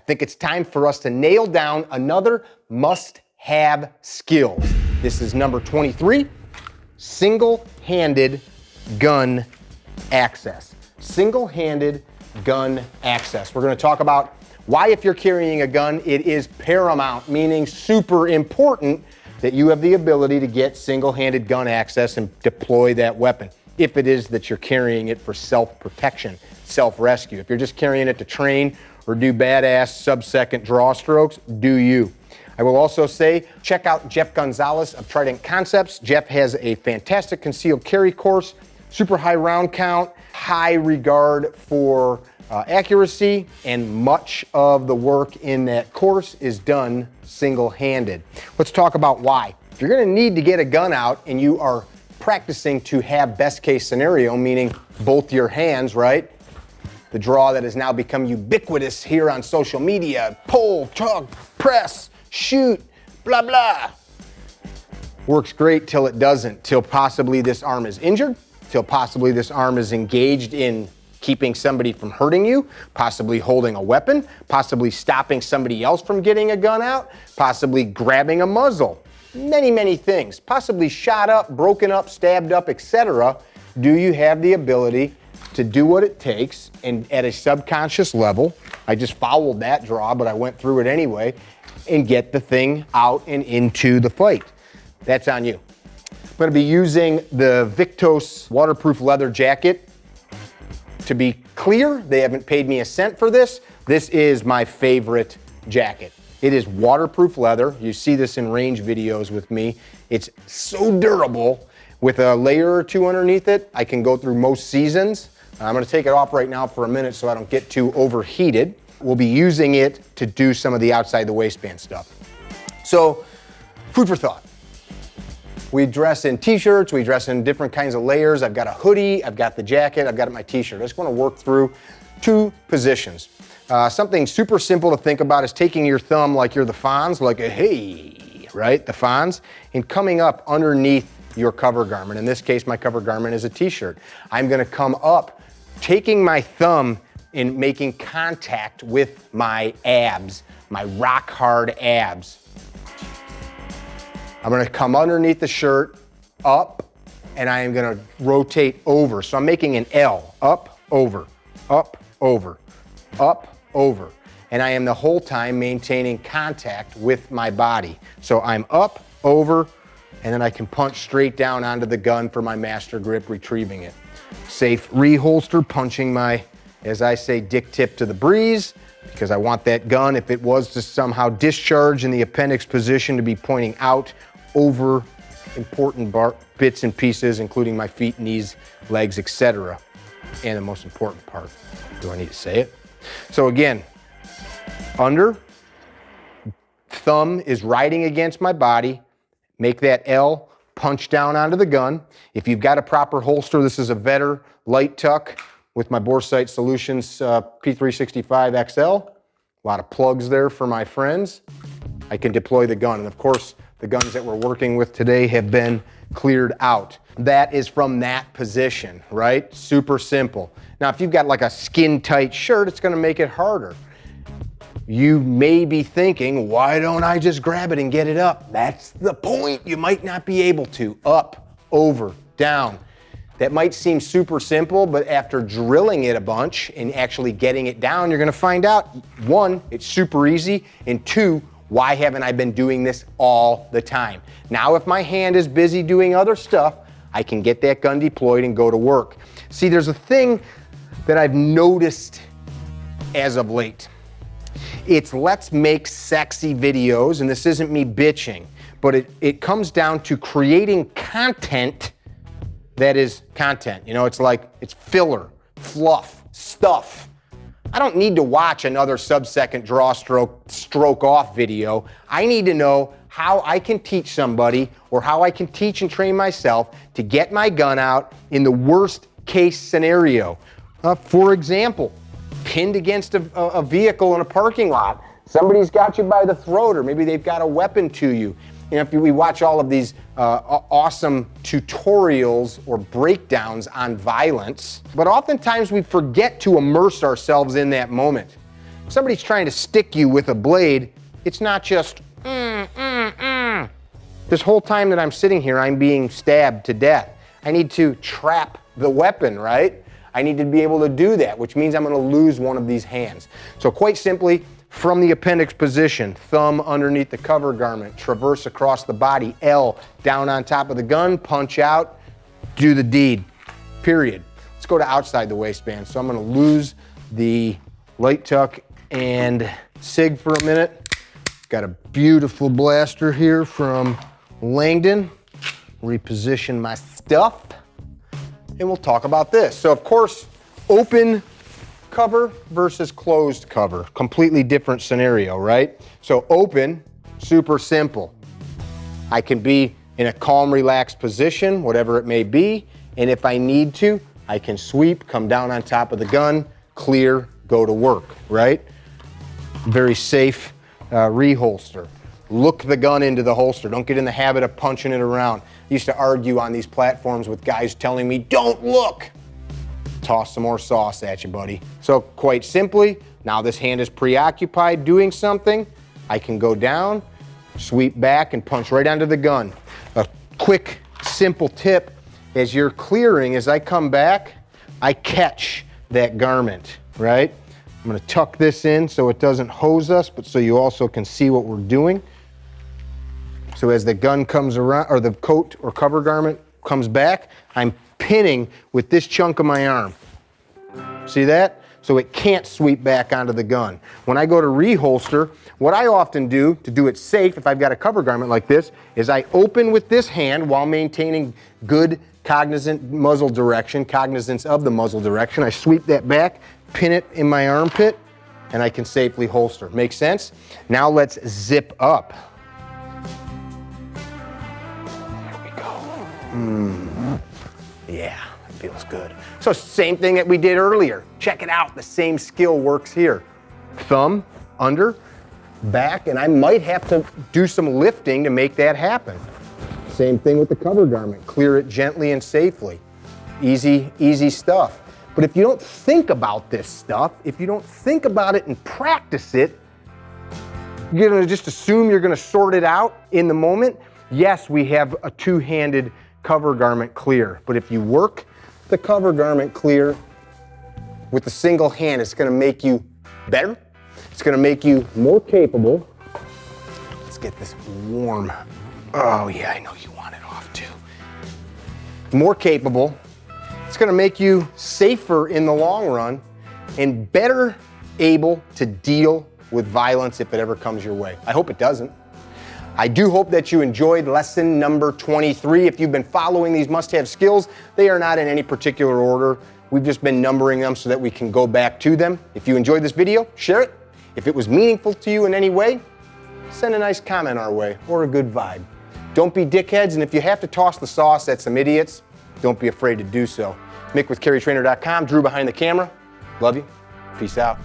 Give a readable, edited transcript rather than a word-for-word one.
think it's time for us to nail down another must-have skill. This is number 23, single-handed gun access. Single-handed gun access. We're going to talk about why, if you're carrying a gun, it is paramount, meaning super important, that you have the ability to get single-handed gun access and deploy that weapon, if it is that you're carrying it for self-protection, self-rescue. If you're just carrying it to train or do badass sub-second draw strokes, do you. I will also say, check out Jeff Gonzalez of Trident Concepts. Jeff has a fantastic concealed carry course, super high round count, high regard for accuracy, and much of the work in that course is done single-handed. Let's talk about why. If you're gonna need to get a gun out and you are practicing to have best case scenario, meaning both your hands, right? The draw that has now become ubiquitous here on social media, pull, tug, press, shoot, blah, blah. Works great till it doesn't, till possibly this arm is injured, till possibly this arm is engaged in keeping somebody from hurting you, possibly holding a weapon, possibly stopping somebody else from getting a gun out, possibly grabbing a muzzle. Many, many things. Possibly shot up, broken up, stabbed up, etc. Do you have the ability to do what it takes, and at a subconscious level, I just fouled that draw, but I went through it anyway, and get the thing out and into the fight? That's on you. I'm gonna be using the Victos waterproof leather jacket. To be clear, they haven't paid me a cent for this. This is my favorite jacket. It is waterproof leather. You see this in range videos with me. It's so durable. With a layer or two underneath it, I can go through most seasons. I'm gonna take it off right now for a minute so I don't get too overheated. We'll be using it to do some of the outside the waistband stuff. So, food for thought. We dress in t-shirts, we dress in different kinds of layers. I've got a hoodie, I've got the jacket, I've got my t-shirt. I just wanna work through two positions. Something super simple to think about is taking your thumb like you're the Fonz, like a hey, right, the Fonz, and coming up underneath your cover garment. In this case, my cover garment is a t-shirt. I'm gonna come up, taking my thumb and making contact with my abs, my rock hard abs. I'm gonna come underneath the shirt, up, and I am gonna rotate over. So I'm making an L, up, over, up, over, up, over. And I am the whole time maintaining contact with my body. So I'm up, over, and then I can punch straight down onto the gun for my master grip, retrieving it. Safe reholster, punching my, as I say, dick tip to the breeze, because I want that gun, if it was to somehow discharge in the appendix position, to be pointing out over important bits and pieces, including my feet, knees, legs, etc. And the most important part, do I need to say it? So again, under, thumb is riding against my body, make that L, punch down onto the gun. If you've got a proper holster, this is a Vedder LightTuck with my Boresight Solutions P365 XL. A lot of plugs there for my friends. I can deploy the gun. And of course, the guns that we're working with today have been cleared out. That is from that position, right? Super simple. Now, if you've got like a skin tight shirt, it's gonna make it harder. You may be thinking, why don't I just grab it and get it up? That's the point. You might not be able to. Up, over, down. That might seem super simple, but after drilling it a bunch and actually getting it down, you're gonna find out, one, it's super easy, and two, why haven't I been doing this all the time? Now, if my hand is busy doing other stuff, I can get that gun deployed and go to work. See, there's a thing that I've noticed as of late. It's let's make sexy videos, and this isn't me bitching, but it comes down to creating content that is content. You know, it's like, it's filler, fluff, stuff. I don't need to watch another sub-second draw stroke off video. I need to know how I can teach somebody, or how I can teach and train myself to get my gun out in the worst case scenario. For example, pinned against a vehicle in a parking lot. Somebody's got you by the throat, or maybe they've got a weapon to you. You know, we watch all of these awesome tutorials or breakdowns on violence, but oftentimes we forget to immerse ourselves in that moment. somebody's trying to stick you with a blade, it's not just This whole time that I'm sitting here, I'm being stabbed to death. I need to trap the weapon, right? I need to be able to do that, which means I'm going to lose one of these hands. So quite simply, from the appendix position, thumb underneath the cover garment, traverse across the body, L down on top of the gun, punch out, do the deed, period. Let's go to outside the waistband. So I'm going to lose the LightTuck and SIG for a minute. Got a beautiful blaster here from Langdon. Reposition my stuff, and we'll talk about this. So of course, open cover versus closed cover, completely different scenario, right? So open, super simple. I can be in a calm, relaxed position, whatever it may be, and if I need to, I can sweep, come down on top of the gun, clear, go to work, right? Very safe reholster. Look the gun into the holster. Don't get in the habit of punching it around. I used to argue on these platforms with guys telling me, don't look. Toss some more sauce at you, buddy. So quite simply, now this hand is preoccupied doing something, I can go down, sweep back, and punch right onto the gun. A quick, simple tip, as you're clearing, as I come back, I catch that garment, right? I'm gonna tuck this in so it doesn't hose us, but so you also can see what we're doing. So as the gun comes around, or the coat or cover garment comes back, I'm pinning with this chunk of my arm. See that? So it can't sweep back onto the gun. When I go to reholster, what I often do to do it safe, if I've got a cover garment like this, is I open with this hand while maintaining good cognizant muzzle direction, cognizance of the muzzle direction. I sweep that back, pin it in my armpit, and I can safely holster. Make sense? Now let's zip up. There we go. Yeah, it feels good. So same thing that we did earlier. Check it out, the same skill works here. Thumb, under, back, and I might have to do some lifting to make that happen. Same thing with the cover garment. Clear it gently and safely. Easy, easy stuff. But if you don't think about this stuff, if you don't think about it and practice it, you're gonna just assume you're gonna sort it out in the moment. Yes, we have a two-handed cover garment clear, but if you work the cover garment clear with a single hand, it's gonna make you better. It's gonna make you more capable. Let's get this warm. Oh yeah, I know you want it off too. More capable. It's gonna make you safer in the long run and better able to deal with violence if it ever comes your way. I hope it doesn't. I do hope that you enjoyed lesson number 23. If you've been following these must-have skills, they are not in any particular order. We've just been numbering them so that we can go back to them. If you enjoyed this video, share it. If it was meaningful to you in any way, send a nice comment our way or a good vibe. Don't be dickheads, and if you have to toss the sauce at some idiots, don't be afraid to do so. Mick with CarryTrainer.com, Drew behind the camera. Love you. Peace out.